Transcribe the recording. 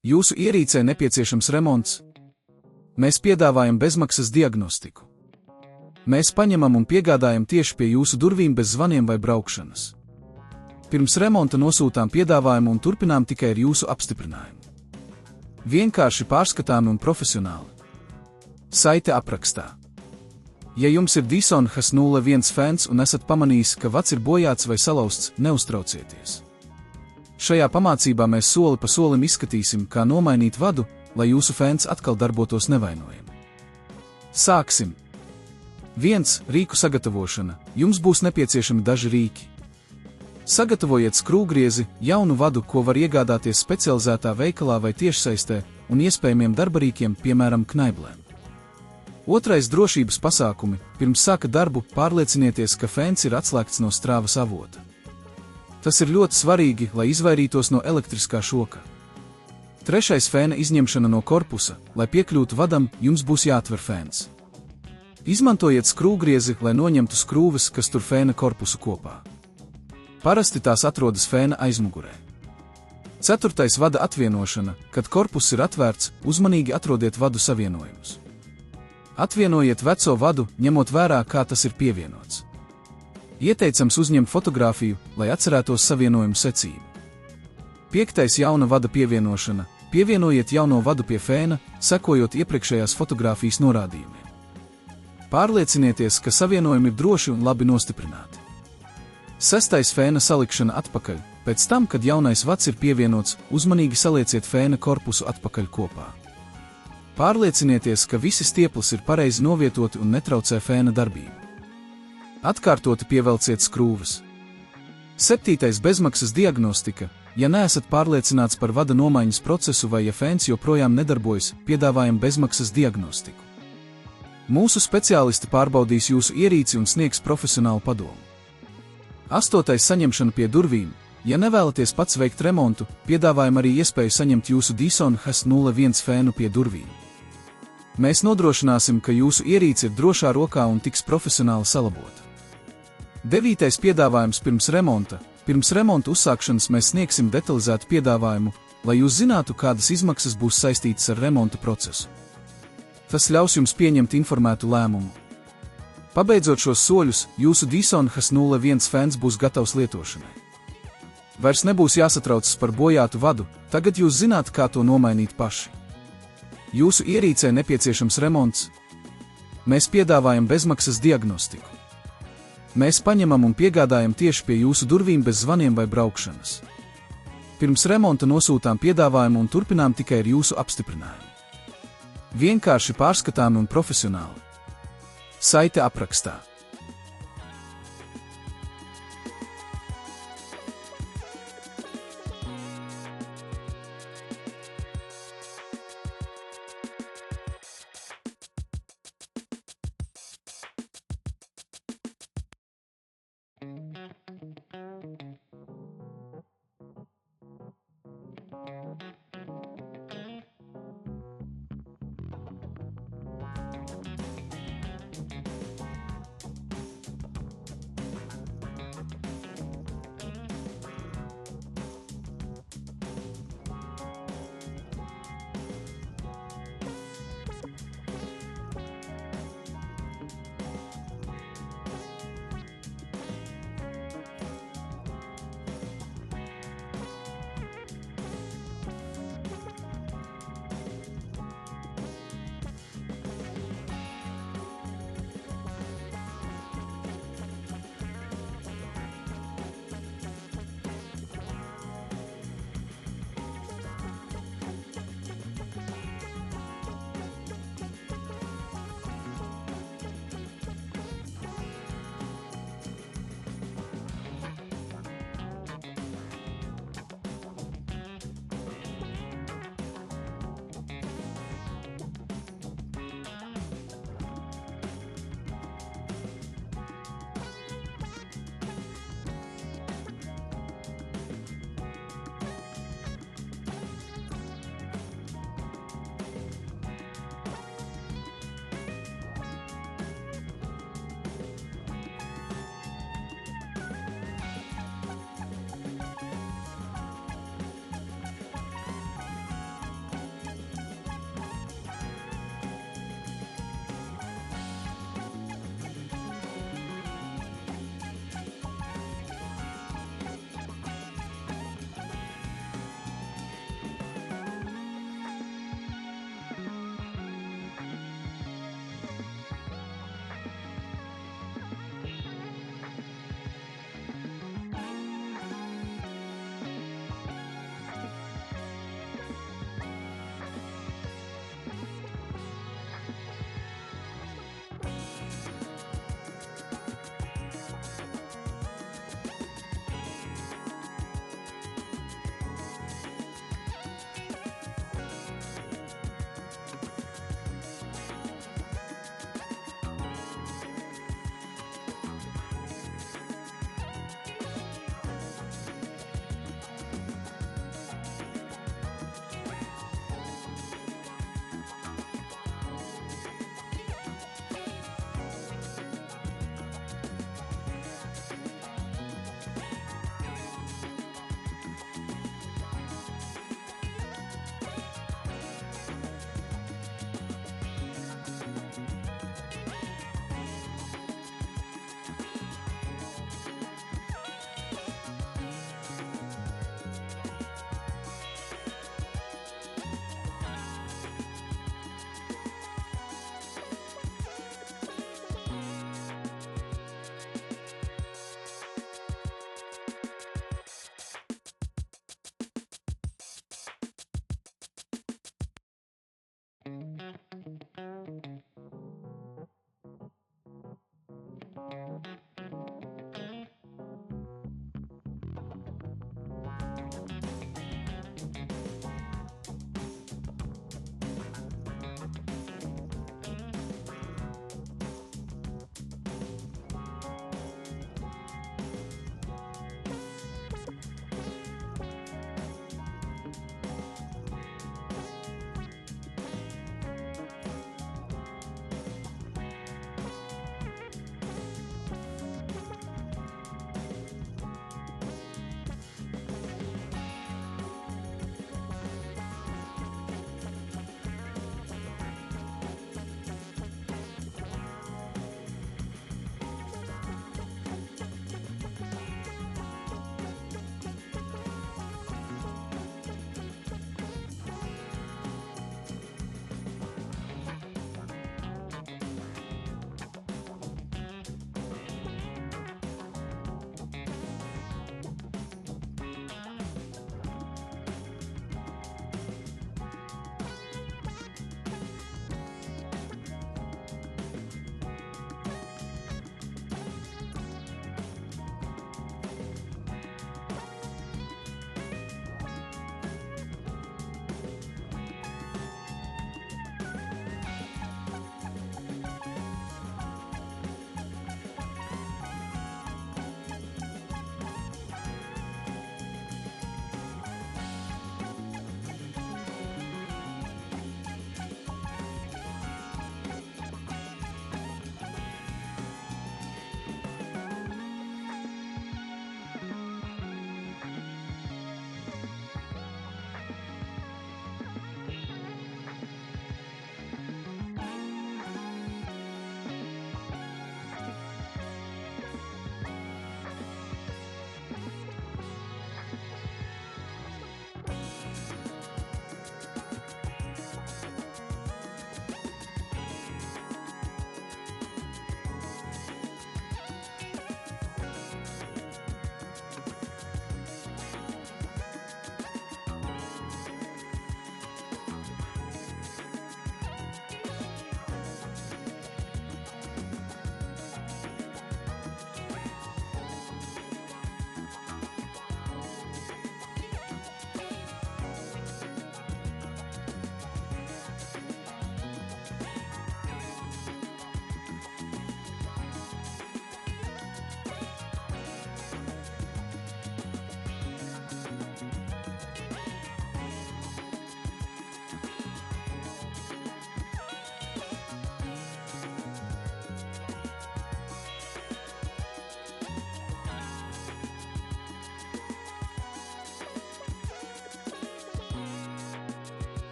Jūsu ierīcē nepieciešams remonts? Mēs piedāvājam bezmaksas diagnostiku. Mēs paņemam un piegādājam tieši pie jūsu durvīm bez zvaniem vai braukšanas. Pirms remonta nosūtām piedāvājumu un turpinām tikai ar jūsu apstiprinājumu. Vienkārši pārskatāmi un profesionāli. Saite aprakstā. Ja jums ir Dyson H01 fens un esat pamanījis, ka vads ir bojāts vai salauzts, neuztraucieties. Šajā pamācībā mēs soli pa solim izskatīsim, kā nomainīt vadu, lai jūsu fens atkal darbotos nevainojami. Sāksim! 1. Rīku sagatavošana. Jums būs nepieciešami daži rīki. Sagatavojiet skrūvgriezi, jaunu vadu, ko var iegādāties specializētā veikalā vai tiešsaistē, un iespējamiem darbarīkiem, piemēram, knaiblēm. 2. Drošības pasākumi. Pirms sākat darbu, pārliecinieties, ka fens ir atslēgts no strāvas avota. Tas ir ļoti svarīgi, lai izvairītos no elektriskā šoka. 3. Fēna izņemšana no korpusa. Lai piekļūtu vadam, jums būs jāatver fēns. Izmantojiet skrūvgriezi, lai noņemtu skrūves, kas tur fēna korpusu kopā. Parasti tās atrodas fēna aizmugurē. 4. Vada atvienošana. Kad korpuss ir atvērts, uzmanīgi atrodiet vadu savienojumus. Atvienojiet veco vadu, ņemot vērā, kā tas ir pievienots. Ieteicams uzņemt fotogrāfiju, lai atcerētos savienojumu secību. 5. Jauna vada pievienošana. Pievienojiet jauno vadu pie fēna, sekojot iepriekšējās fotogrāfijas norādījumiem. Pārliecinieties, ka savienojumi ir droši un labi nostiprināti. 6. Fēna salikšana atpakaļ. Pēc tam, kad jaunais vads ir pievienots, uzmanīgi salieciet fēna korpusu atpakaļ kopā. Pārliecinieties, ka visi stieples ir pareizi novietoti un netraucē fēna darbību. Atkārtoti pievelciet skrūves. 7. Bezmaksas diagnostika. Ja neesat pārliecināts par vada nomaiņas procesu vai ja fēns joprojām nedarbojas, piedāvājam bezmaksas diagnostiku. Mūsu speciālisti pārbaudīs jūsu ierīci un sniegs profesionālu padomu. 8. Saņemšana pie durvīm. Ja nevēlaties pats veikt remontu, piedāvājam arī iespēju saņemt jūsu Dyson H01 fēnu pie durvīm. Mēs nodrošināsim, ka jūsu ierīce ir drošā rokā un tiks profesionāli salabota. 9. Piedāvājums pirms remonta. Pirms remonta uzsākšanas mēs sniegsim detalizētu piedāvājumu, lai jūs zinātu, kādas izmaksas būs saistītas ar remonta procesu. Tas ļaus jums pieņemt informētu lēmumu. Pabeidzot šos soļus, jūsu Dyson H01 fens būs gatavs lietošanai. Vairs nebūs jāsatraucas par bojātu vadu, tagad jūs zināt, kā to nomainīt paši. Jūsu ierīcē nepieciešams remonts? Mēs piedāvājam bezmaksas diagnostiku. Mēs paņemam un piegādājam tieši pie jūsu durvīm bez zvaniem vai braukšanas. Pirms remonta nosūtām piedāvājumu un turpinām tikai ar jūsu apstiprinājumu. Vienkārši pārskatāmi un profesionāli. Saite aprakstā.